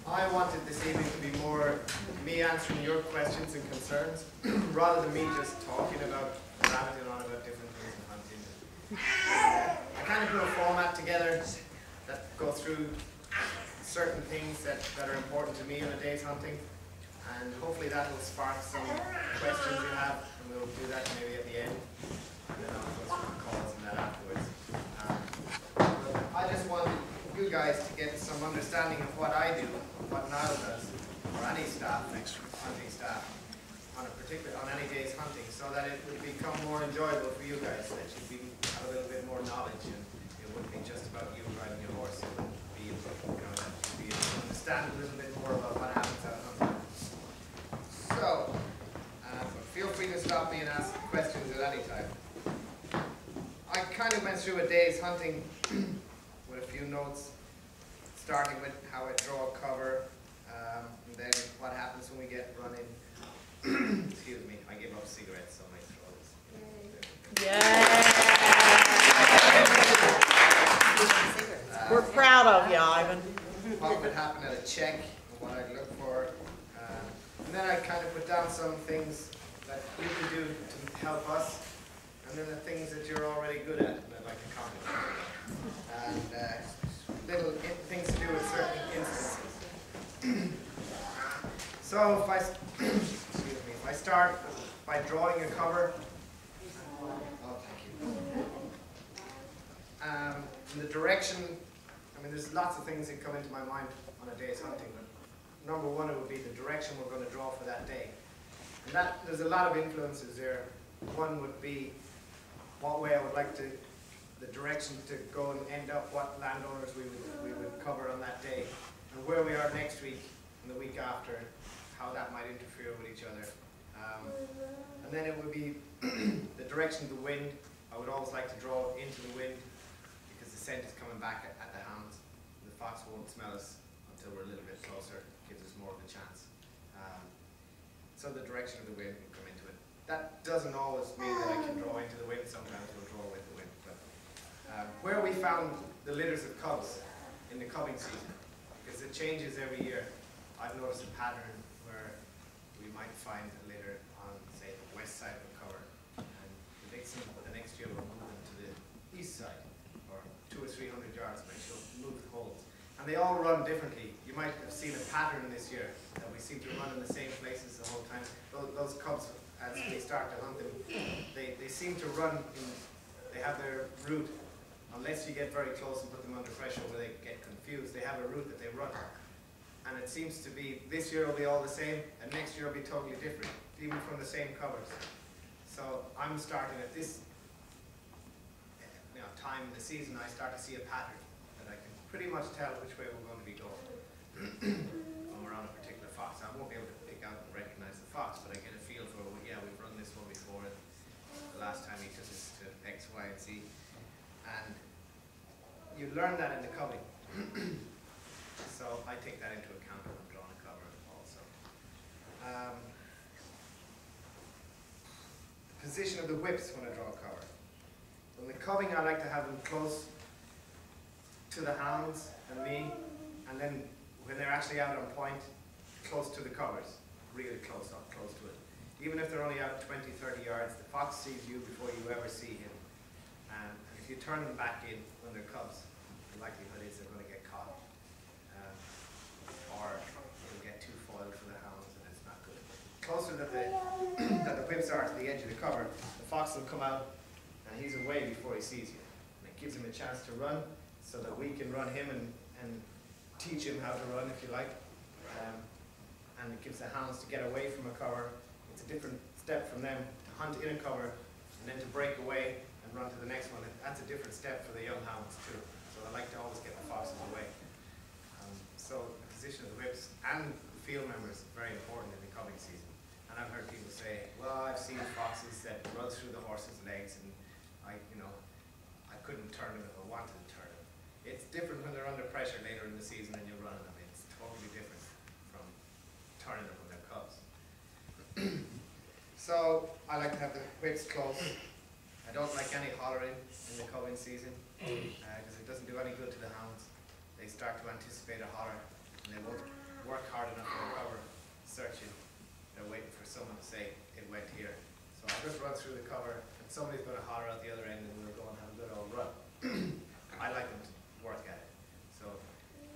I wanted this evening to be more me answering your questions and concerns, rather than me just talking about rabbiting on about different things in hunting. I kind of put a format together that go through certain things that are important to me on a day's hunting, and hopefully that will spark some questions you have, and we'll do that maybe at the end, and then I'll go through the calls and that afterwards. I just want you guys to get some understanding of what I do, what Niall does, or any staff, hunting staff, on any day's hunting, so that it would become more enjoyable for you guys, that you'd have a little bit more knowledge, and it wouldn't be just about you riding your horse. It would be, that you'd be able to understand a little bit more about what happens out hunting. So, feel free to stop me and ask questions at any time. I kind of went through a day's hunting with a few notes, starting with how I draw a cover, and then what happens when we get running. Excuse me, I gave up cigarettes, so my throat is. Yeah. We're proud of you, Ivan. What would happen at a check, and what I'd look for. And then I kind of put down some things that you can do to help us, and then the things that you're already good at, and I'd like to comment on. And little things to do with certain instances. So if I start by drawing a cover, in the direction, there's lots of things that come into my mind on a day's hunting, but number one, it would be the direction we're going to draw for that day. And there's a lot of influences there. One would be what way I would like the direction to go and end up, what landowners we would cover on that day, and where we are next week and the week after, how that might interfere with each other. And then it would be the direction of the wind. I would always like to draw into the wind because the scent is coming back at the hounds. The fox won't smell us until we're a little bit closer, gives us more of a chance. So the direction of the wind will come into it. That doesn't always mean that I can draw into the wind. Sometimes we'll draw with the wind. But where we found the litters of cubs in the cubbing season, because it changes every year, I've noticed a pattern where we might find a litter on, say, the west side of the cover, and the next year we'll move them to the east side, or 200 or 300 yards, but she'll move the holes. And they all run differently. You might have seen a pattern this year that we seem to run in the same places the whole time. Those cubs, as we start to hunt them, they seem to run they have their route, unless you get very close and put them under pressure where they get confused, they have a route that they run. And it seems to be, this year will be all the same, and next year will be totally different, even from the same covers. So I'm starting at this time in the season, I start to see a pattern that I can pretty much tell which way we're going to be going when we're on a particular fox. I won't be able to pick out and recognize the fox, but I get a feel for, well, yeah, we've run this one before, and the last time he took us to X, Y, and Z. And you learn that in the cubbing. So I take that into account when I'm drawing a cover also. The position of the whips when I draw a cover. In the cubbing, I like to have them close to the hounds and me, and then when they're actually out on point, close to the covers, really close up, close to it. Even if they're only out 20, 30 yards, the fox sees you before you ever see him. And if you turn them back in when they're cubs, the likelihood is they're going to get caught. Or it'll get too foiled for the hounds, and it's not good. The closer that the whips are to the edge of the cover, the fox will come out, and he's away before he sees you. And it gives him a chance to run, so that we can run him and teach him how to run, if you like. And it gives the hounds to get away from a cover. It's a different step from them to hunt in a cover, and then to break away and run to the next one. That's a different step for the young hounds too. So I like to always get the foxes away. So the position of the whips and the field members is very important in the cubbing season. And I've heard people say, well, I've seen foxes that run through the horse's legs, and I couldn't turn them if I wanted to turn them. It's different when they're under pressure later in the season and you're running them. It's totally different from turning them when they're cubs. So I like to have the whips close. I don't like any hollering in the cubbing season because it doesn't do any good to the hounds. They start to anticipate a holler, and they work hard enough for a cover, searching, they're waiting for someone to say it went here. So I'll just run through the cover, and somebody's going to holler at the other end, and we're going to have a good old run. I like them to work at it. So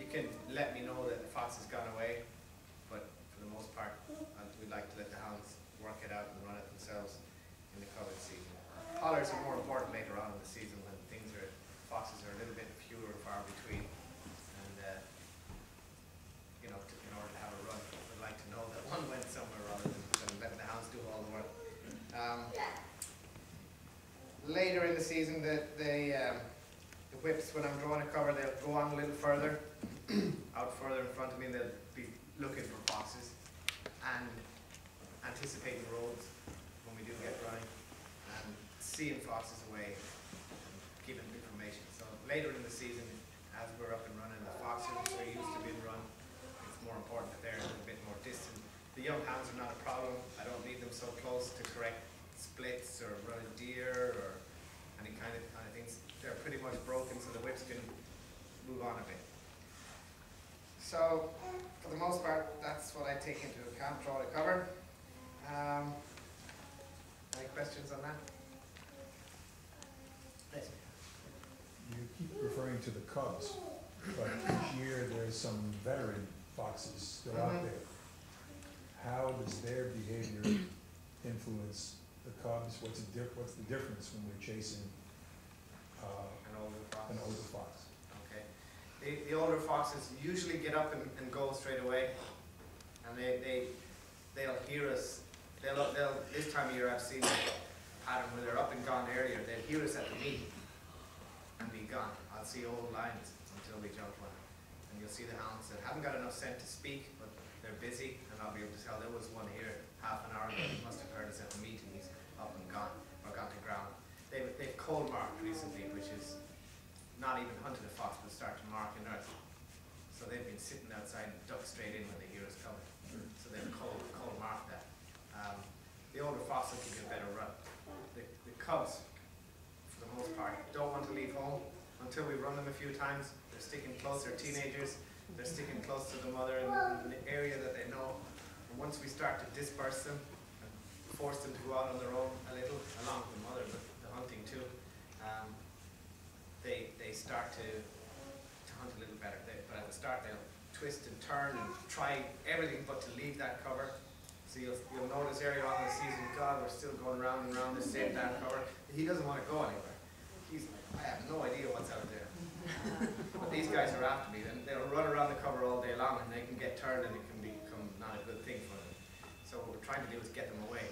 you can let me know that the fox has gone away, but for the most part, we'd like to let the hounds work it out and run it themselves in the covered season. Hollers are more important later on in the season when foxes are a little bit fewer and far between, and you know, in order to have a run, we'd like to know that one went somewhere rather than letting the hounds do all the work. Later in the season, the whips, when I'm drawing a cover, they'll go on a little further, out further in front of me, and they'll be looking for foxes and anticipating roads when we do get running, and seeing foxes away, and giving information. So later in the season, as we're up and running, the foxes are used to being run. It's more important that they're a little bit more distant. The young hounds are not a problem. I don't need them so close to correct splits or run a deer or any kind of things. They're pretty much broken, so the whips can move on a bit. So, for the most part, that's what I take into account, draw the cover. Any questions on that? Yes. You keep referring to the cubs, but each year there's some veteran foxes still out there. How does their behavior influence the cubs? What's the difference when we're chasing an older fox? Okay. The older foxes usually get up and go straight away, and they'll hear us. This time of year I've seen a pattern where they're up and gone earlier. They'll hear us at the meet and be gone. I'll see old lines until we jump one. And you'll see the hounds that haven't got enough scent to speak, but they're busy, and I'll be able to tell there was one here half an hour ago. He must have heard us at the meet, and he's up and gone, or gone to ground. They've cold marked recently, which is not even hunted a fox, but start to mark in earth. So they've been sitting outside and duck straight in when they hear us coming. So they've cold marked that. The older fox will give you a better run. The cubs, for the most part, don't want to leave home until we run them a few times. They're sticking close. They're teenagers. They're sticking close to the mother in the area that they know. And once we start to disperse them and force them to go out on their own a little, along with the mother, but the hunting too, they start to hunt a little better. But at the start, they'll twist and turn and try everything but to leave that cover. So you'll notice earlier on in the season, God, we're still going round and round this same damn cover. He doesn't want to go anywhere. I have no idea what's out there. But these guys are after me. Then they'll run around the cover all day long, and they can get turned, and it can become not a good thing for them. So what we're trying to do is get them away,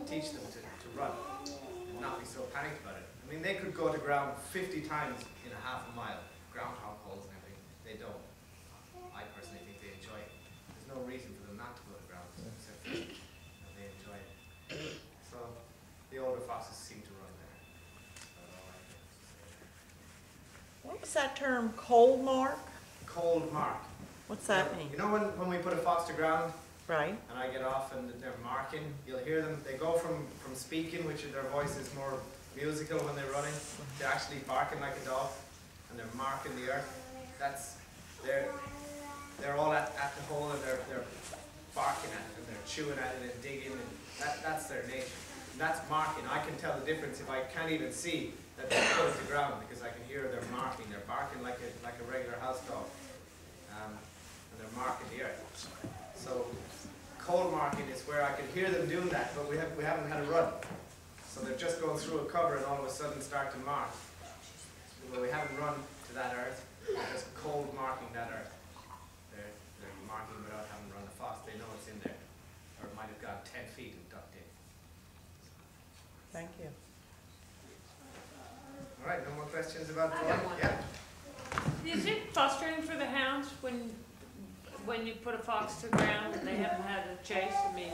teach them to run, and not be so panicked about it. I mean, they could go to ground 50 times in a half a mile, groundhog holes and everything. They don't. I personally think they enjoy it. There's no reason for them not to go to ground, except for that they enjoy it. So the older foxes seem to run better. What was that term, cold mark? Cold mark. What's that mean? You know when we put a fox to ground, Right. and I get off and they're marking, you'll hear them, they go from speaking, which their voice is more musical when they're running, to actually barking like a dog, and they're marking the earth. They're all at the hole, and they're barking at it, and they're chewing at it and digging, and that's their nature. And that's marking. I can tell the difference if I can't even see that they're put to the ground, because I can hear they're marking. They're barking like a regular house dog, and they're marking the earth. So cold marking is where I can hear them doing that, but we haven't had a run. So they're just going through a cover and all of a sudden start to mark. Well, we haven't run to that earth. They're just cold marking that earth. They're marking without having run the fox. They know it's in there, or it might have gone 10 feet and ducked in. Thank you. All right, no more questions about I drawing? got one. Yeah. Is it frustrating for the hounds when you put a fox to the ground and they haven't had a chase? I mean,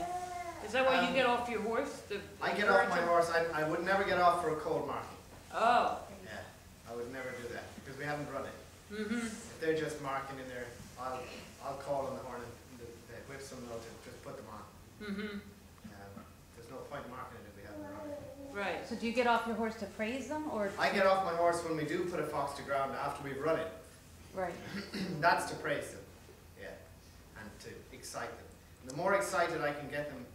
is that why you get off your horse? I get off my horse. I would never get off for a cold marking. Oh. Yeah, I would never do that because we haven't run it. Mm-hmm. If they're just marking in there, I'll call on the horn and the whip some to just put them on. Mm-hmm. There's no point marking it if we haven't run it. Right. So do you get off your horse to praise them, or? I get off my horse when we do put a fox to ground after we've run it. Right. That's to praise them. Yeah. And excite them. And the more excited I can get them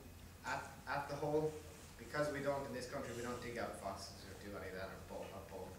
at the hole, because we don't, in this country, we don't dig out foxes or do any of that, or bolt.